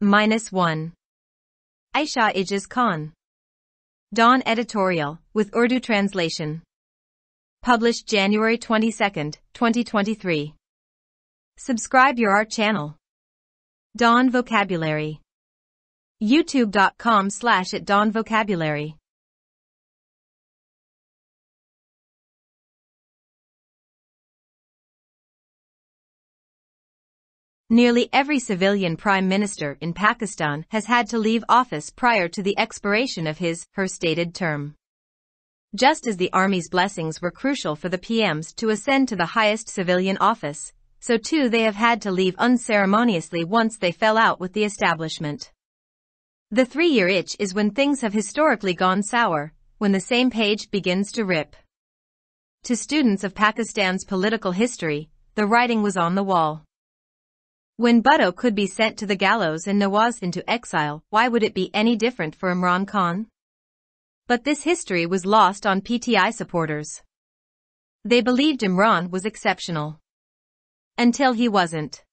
-1. Ayesha Ijaz Khan. Dawn Editorial, with Urdu translation. Published January 22, 2023. Subscribe your art channel. Dawn Vocabulary. youtube.com/@dawnvocabulary. Nearly every civilian prime minister in Pakistan has had to leave office prior to the expiration of her stated term. Just as the army's blessings were crucial for the PMs to ascend to the highest civilian office, so too they have had to leave unceremoniously once they fell out with the establishment. The 3-year itch is when things have historically gone sour, when the same page begins to rip. To students of Pakistan's political history, the writing was on the wall. When Bhutto could be sent to the gallows and Nawaz into exile, why would it be any different for Imran Khan? But this history was lost on PTI supporters. They believed Imran was exceptional. Until he wasn't.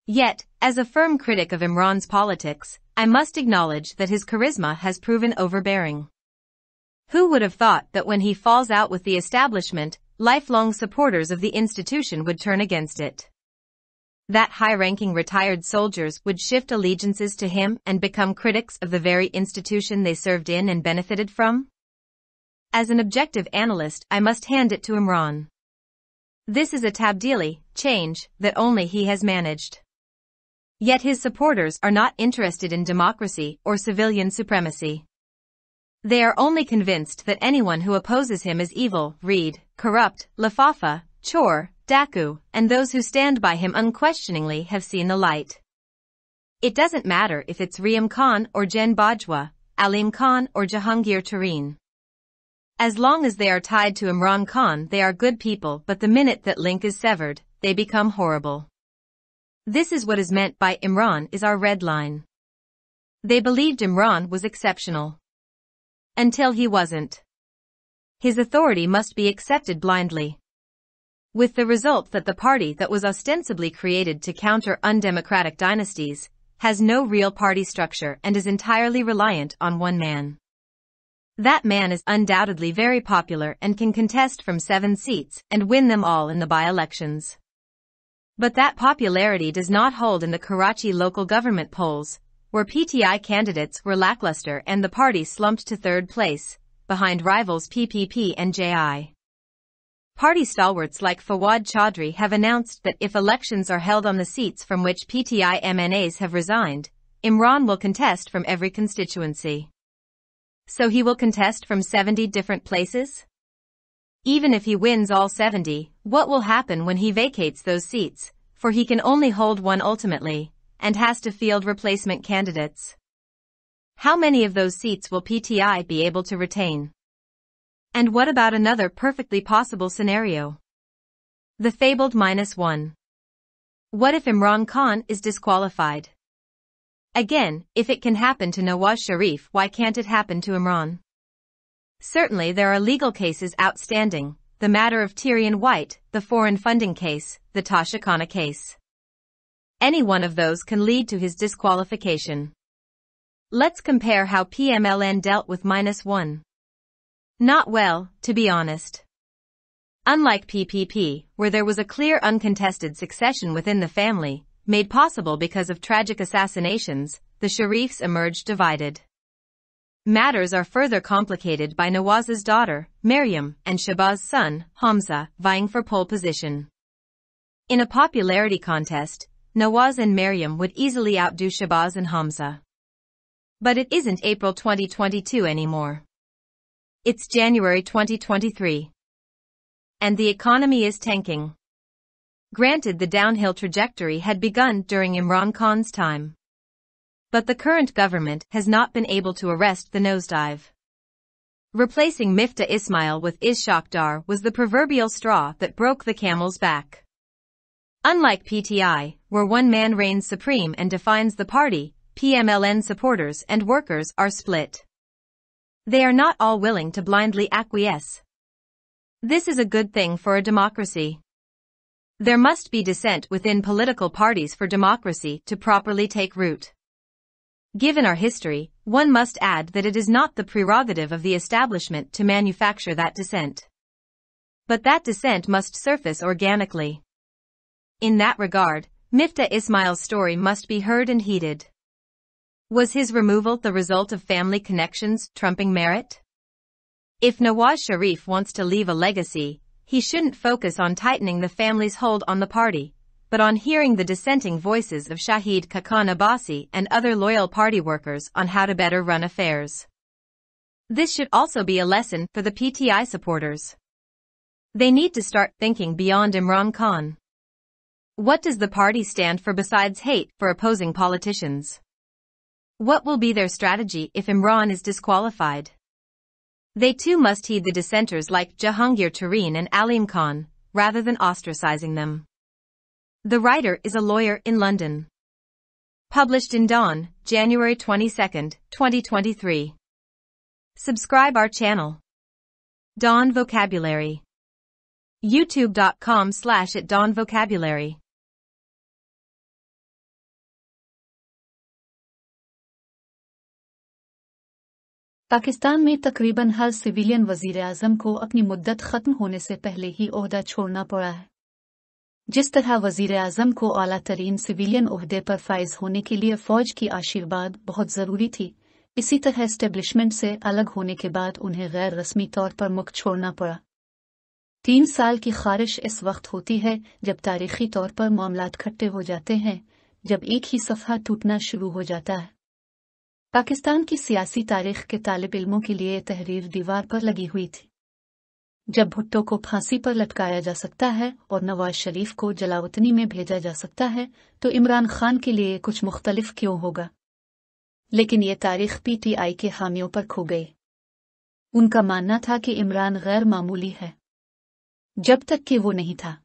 Yet, as a firm critic of Imran's politics, I must acknowledge that his charisma has proven overbearing. Who would have thought that when he falls out with the establishment, lifelong supporters of the institution would turn against it? That high-ranking retired soldiers would shift allegiances to him and become critics of the very institution they served in and benefited from? As an objective analyst, I must hand it to Imran. This is a tabdili, change, that only he has managed. Yet his supporters are not interested in democracy or civilian supremacy. They are only convinced that anyone who opposes him is evil, read, corrupt, lafafa, chor, Daku, and those who stand by him unquestioningly have seen the light. It doesn't matter if it's Riyam Khan or Jen Bajwa, Alim Khan or Jahangir Tareen. As long as they are tied to Imran Khan, they are good people, but the minute that link is severed, they become horrible. This is what is meant by Imran is our red line. They believed Imran was exceptional. Until he wasn't. His authority must be accepted blindly. With the result that the party that was ostensibly created to counter undemocratic dynasties has no real party structure and is entirely reliant on one man. That man is undoubtedly very popular and can contest from 7 seats and win them all in the by-elections. But that popularity does not hold in the Karachi local government polls, where PTI candidates were lackluster and the party slumped to 3rd place, behind rivals PPP and JI. Party stalwarts like Fawad Chaudhry have announced that if elections are held on the seats from which PTI MNAs have resigned, Imran will contest from every constituency. So he will contest from 70 different places? Even if he wins all 70, what will happen when he vacates those seats, for he can only hold one ultimately, and has to field replacement candidates? How many of those seats will PTI be able to retain? And what about another perfectly possible scenario? The fabled -1. What if Imran Khan is disqualified? Again, if it can happen to Nawaz Sharif, why can't it happen to Imran? Certainly there are legal cases outstanding, the matter of Tyrion White, the foreign funding case, the Tasha Khanna case. Any one of those can lead to his disqualification. Let's compare how PMLN dealt with -1. Not well, to be honest. Unlike PPP, where there was a clear uncontested succession within the family, made possible because of tragic assassinations, the Sharifs emerged divided. Matters are further complicated by Nawaz's daughter, Maryam, and Shahbaz's son, Hamza, vying for pole position. In a popularity contest, Nawaz and Maryam would easily outdo Shahbaz and Hamza. But it isn't April 2022 anymore. It's January 2023. And the economy is tanking. Granted, the downhill trajectory had begun during Imran Khan's time. But the current government has not been able to arrest the nosedive. Replacing Miftah Ismail with Ishaq Dar was the proverbial straw that broke the camel's back. Unlike PTI, where one man reigns supreme and defines the party, PMLN supporters and workers are split. They are not all willing to blindly acquiesce. This is a good thing for a democracy. There must be dissent within political parties for democracy to properly take root. Given our history, one must add that it is not the prerogative of the establishment to manufacture that dissent. But that dissent must surface organically. In that regard, Miftah Ismail's story must be heard and heeded. Was his removal the result of family connections trumping merit? If Nawaz Sharif wants to leave a legacy, he shouldn't focus on tightening the family's hold on the party, but on hearing the dissenting voices of Shahid Khaqan Abbasi and other loyal party workers on how to better run affairs. This should also be a lesson for the PTI supporters. They need to start thinking beyond Imran Khan. What does the party stand for besides hate for opposing politicians? What will be their strategy if Imran is disqualified? They too must heed the dissenters like Jahangir Tareen and Alim Khan, rather than ostracizing them. The writer is a lawyer in London. Published in Dawn, January 22, 2023. Subscribe our channel. Dawn Vocabulary. youtube.com/@dawnvocabulary. Pakistan में तकरीबन हर civilian वज़ीर-ए-आज़म को अपनी मुद्दत ख़त्म होने से पहले ही ओहदा छोड़ना पड़ा है। जिस तरह वज़ीर-ए-आज़म को आला तरीन सिविलियन ओहदे पर फाइज होने के लिए फ़ौज की आशीर्वाद बहुत ज़रूरी थी, इसी तरह एस्टेब्लिशमेंट से अलग होने के बाद उन्हें गैर रस्मी तौर पर मुल्क छोड़ना पड़ा। 3 साल की ख़ारिश इस वक्त होती है जब तारीख़ी तौर पर मामलात खट्टे हो जाते हैं, जब एक ही सफ़हा टूटना शुरू हो जाता है। पाकिस्तान की सियासी तारीख के तालिब इल्मों के लिए तहरीर दीवार पर लगी हुई थी। जब भुट्टो को फांसी पर लटकाया जा सकता है और नवाज शरीफ को जलावतनी में भेजा जा सकता है, तो इमरान खान के लिए कुछ मुख्तलिफ क्यों होगा? लेकिन ये तारीख पीटीआई के हामियों पर खो गई। उनका मानना था कि इमरान गैर मामूली है, जब तक कि वो नहीं था।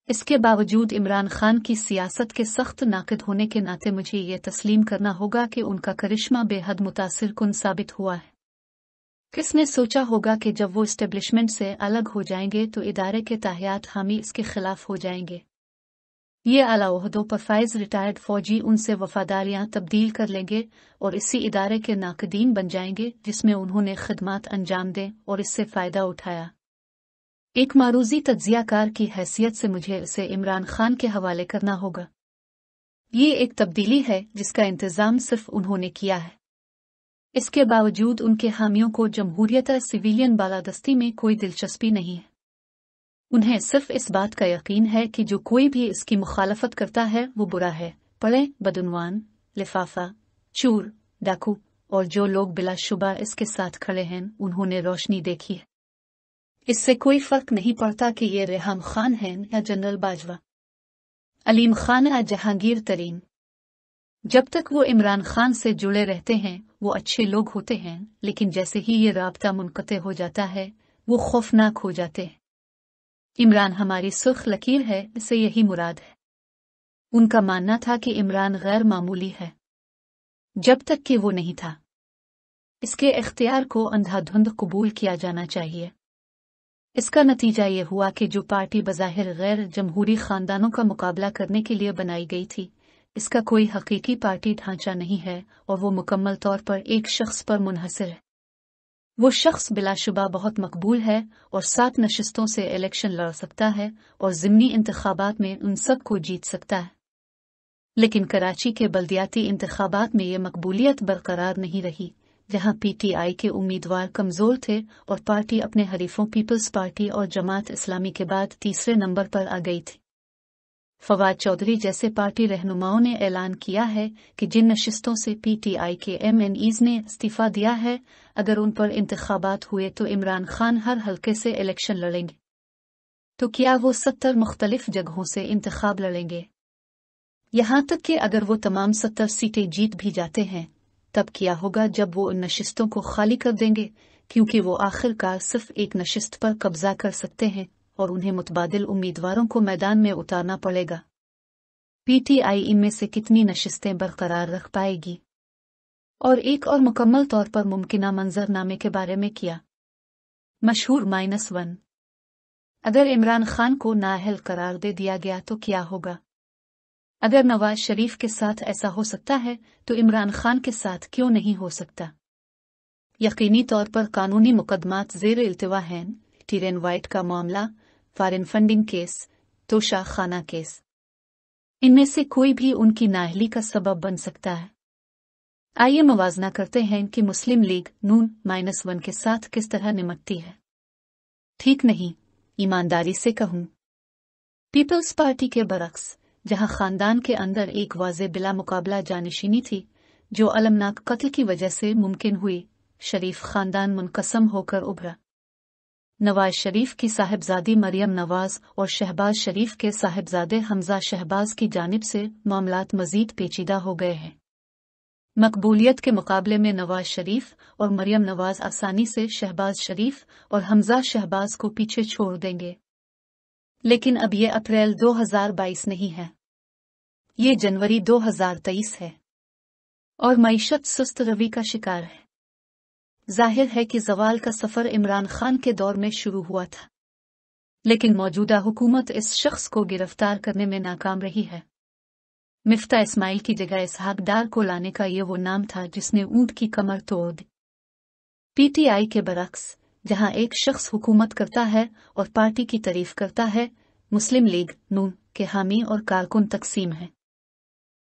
इसके बावजूद इमरान खान की सियासत के सख्त नाक़िद होने के नाते मुझे ये तस्लीम करना होगा कि उनका करिश्मा बेहद मुतासिर कुन साबित हुआ है। किसने सोचा होगा कि जब वो इस्टेब्लिशमेंट से अलग हो जाएंगे तो इदारे के ताहियात हामी इसके खिलाफ हो जाएंगे। ये आला ओहदों पर फाइज रिटायर्ड फौजी उनसे वफादारियां तब्दील कर लेंगे और इसी इदारे के नाक़दीन बन जाएंगे जिसमें उन्होंने खिदमात अंजाम दें और इससे फ़ायदा उठाया। एक मारूजी तज्जियाकार की हैसियत से मुझे इसे इमरान खान के हवाले करना होगा। ये एक तब्दीली है जिसका इंतज़ाम सिर्फ उन्होंने किया है। इसके बावजूद उनके हामियों को जमहूरियत सिविलियन बालादस्ती में कोई दिलचस्पी नहीं है। उन्हें सिर्फ इस बात का यकीन है कि जो कोई भी इसकी मुखालफत करता है वो बुरा है। पढ़े बदनवान, लिफाफा, चूर, डाकू और जो लोग बिलाशुबा इसके साथ खड़े हैं उन्होंने रोशनी देखी है। इससे कोई फर्क नहीं पड़ता कि ये रेहाम खान हैं या जनरल बाजवा, अलीम खान या जहांगीर तरीन। जब तक वो इमरान खान से जुड़े रहते हैं वो अच्छे लोग होते हैं, लेकिन जैसे ही ये राब्ता मुनक़ते हो जाता है वो खौफनाक हो जाते हैं। इमरान हमारी सुर्ख लकीर है, इससे यही मुराद है। उनका मानना था कि इमरान गैर मामूली है, जब तक कि वो नहीं था। इसके इख्तियार को अंधाधुंध कबूल किया जाना चाहिए। इसका नतीजा ये हुआ कि जो पार्टी बज़ाहिर गैर जमहूरी ख़ानदानों का मुकाबला करने के लिए बनाई गई थी, इसका कोई हकीकी पार्टी ढांचा नहीं है और वो मुकम्मल तौर पर एक शख्स पर मुनहसर है। वो शख्स बिलाशुबा बहुत मकबूल है और 7 नशिस्तों से इलेक्शन लड़ सकता है और ज़िमनी इंतखाबात में उन सब को जीत सकता है। लेकिन कराची के बल्दियाती इंतखाबात में ये मकबूलियत बरकरार नहीं रही, जहां पीटीआई के उम्मीदवार कमज़ोर थे और पार्टी अपने हरीफों पीपल्स पार्टी और जमात इस्लामी के बाद तीसरे नंबर पर आ गई थी। फवाद चौधरी जैसे पार्टी रहनुमाओं ने ऐलान किया है कि जिन नशिस्तों से पीटीआई के MNEs ने इस्तीफ़ा दिया है, अगर उन पर इंतखाबात हुए तो इमरान खान हर हल्के से इलेक्शन लड़ेंगे। तो क्या वो 70 मुख्तलिफ जगहों से इंतखाब लड़ेंगे? यहाँ तक कि अगर वो तमाम 70 सीटें जीत भी जाते हैं, तब क्या होगा जब वो उन नशिस्तों को खाली कर देंगे, क्योंकि वो आखिरकार सिर्फ एक नशिस्त पर कब्जा कर सकते हैं और उन्हें मुतबादिल उम्मीदवारों को मैदान में उतारना पड़ेगा। पीटीआई इनमें से कितनी नशिस्तें बरकरार रख पाएगी? और एक और मुकम्मल तौर पर मुमकिना मंजरनामे के बारे में किया मशहूर -1। अगर इमरान खान को नाअहल करार दे दिया गया तो क्या होगा? अगर नवाज शरीफ के साथ ऐसा हो सकता है तो इमरान खान के साथ क्यों नहीं हो सकता? यकीनी तौर पर कानूनी मुकदमात ज़ेर इल्तिवा हैं, टीरेन वाइट का मामला, फॉरेन फंडिंग केस, तोशा खाना केस। इनमें से कोई भी उनकी नाअहली का सबब बन सकता है। आइए मुवाजना करते हैं कि मुस्लिम लीग नून-1 के साथ किस तरह निपटती है। ठीक नहीं, ईमानदारी से कहूं, पीपल्स पार्टी के बरक्स, जहां खानदान के अंदर एक वाज़े बिला मुकाबला जानशीनी थी जो अलमनाक कत्ल की वजह से मुमकिन हुई, शरीफ खानदान मुनकसम होकर उभरा। नवाज शरीफ की साहिबजादी मरियम नवाज और शहबाज शरीफ के साहिबजादे हमजा शहबाज की जानिब से मामलात मजीद पेचीदा हो गए हैं। मकबूलियत के मुकाबले में नवाज शरीफ और मरियम नवाज आसानी से शहबाज शरीफ और हमजा शहबाज को पीछे छोड़ देंगे। लेकिन अब ये अप्रैल 2022 नहीं है, ये जनवरी 2023 है और मईशत सुस्त रवि का शिकार है। जाहिर है कि ज़वाल का सफ़र इमरान खान के दौर में शुरू हुआ था, लेकिन मौजूदा हुकूमत इस शख्स को गिरफ्तार करने में नाकाम रही है। मिफ्ता इस्माइल की जगह इसहाक डार को लाने का ये वो नाम था जिसने ऊंट की कमर तोड़ दी। पीटीआई के बरक्स, जहां एक शख्स हुकूमत करता है और पार्टी की तारीफ करता है, मुस्लिम लीग नून के हामी और कारकुन तकसीम हैं।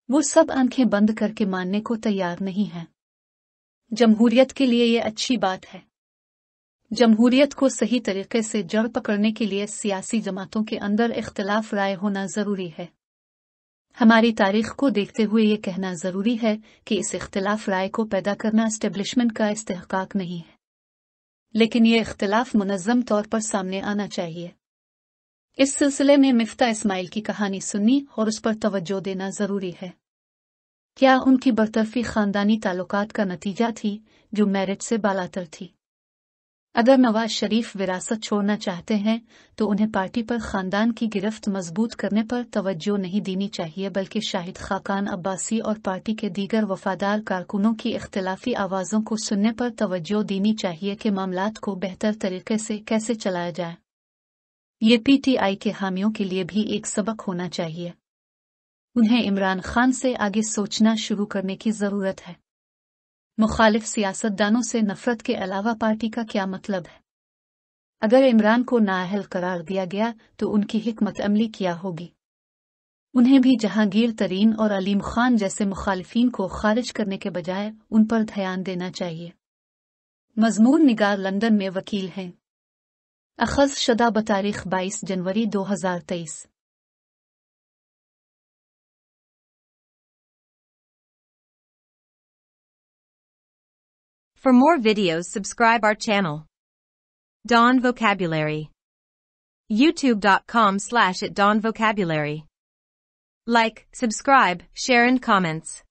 वो सब आंखें बंद करके मानने को तैयार नहीं हैं। जमहूरियत के लिए ये अच्छी बात है। जमहूरियत को सही तरीके से जड़ पकड़ने के लिए सियासी जमातों के अंदर इख्तिलाफ राय होना जरूरी है। हमारी तारीख को देखते हुए ये कहना जरूरी है कि इस इख्तिलाफ राय को पैदा करना एस्टेब्लिशमेंट का इस्तेहकाक नहीं है, लेकिन ये इख्तिलाफ मुनज़्ज़म तौर पर सामने आना चाहिए। इस सिलसिले में मिफ्ता इस्माइल की कहानी सुननी और उस पर तवज्जो देना जरूरी है। क्या उनकी बरतरफी खानदानी ताल्लुकात का नतीजा थी जो मेरिट से बालातर थी? अगर नवाज शरीफ विरासत छोड़ना चाहते हैं तो उन्हें पार्टी पर खानदान की गिरफ्त मजबूत करने पर तवज्जो नहीं देनी चाहिए, बल्कि शाहिद खाकान अब्बासी और पार्टी के दीगर वफादार कारकुनों की इख्तिलाफी आवाज़ों को सुनने पर तवज्जो देनी चाहिए कि मामलात को बेहतर तरीके से कैसे चलाया जाए। ये पीटीआई के हामियों के लिए भी एक सबक होना चाहिए। उन्हें इमरान खान से आगे सोचना शुरू करने की ज़रूरत है। मुखालिफ सियासतदानों से नफरत के अलावा पार्टी का क्या मतलब है? अगर इमरान को नाअहल करार दिया गया तो उनकी हिकमत अमली क्या होगी? उन्हें भी जहांगीर तरीन और अलीम खान जैसे मुखालिफिन को खारिज करने के बजाय उन पर ध्यान देना चाहिए। मजमून निगार लंदन में वकील हैं। अखज़ शदा बतारीख 22 जनवरी 2023। For more videos, subscribe our channel. Dawn Vocabulary. YouTube.com/@dawnvocabulary. Like, subscribe, share and comments.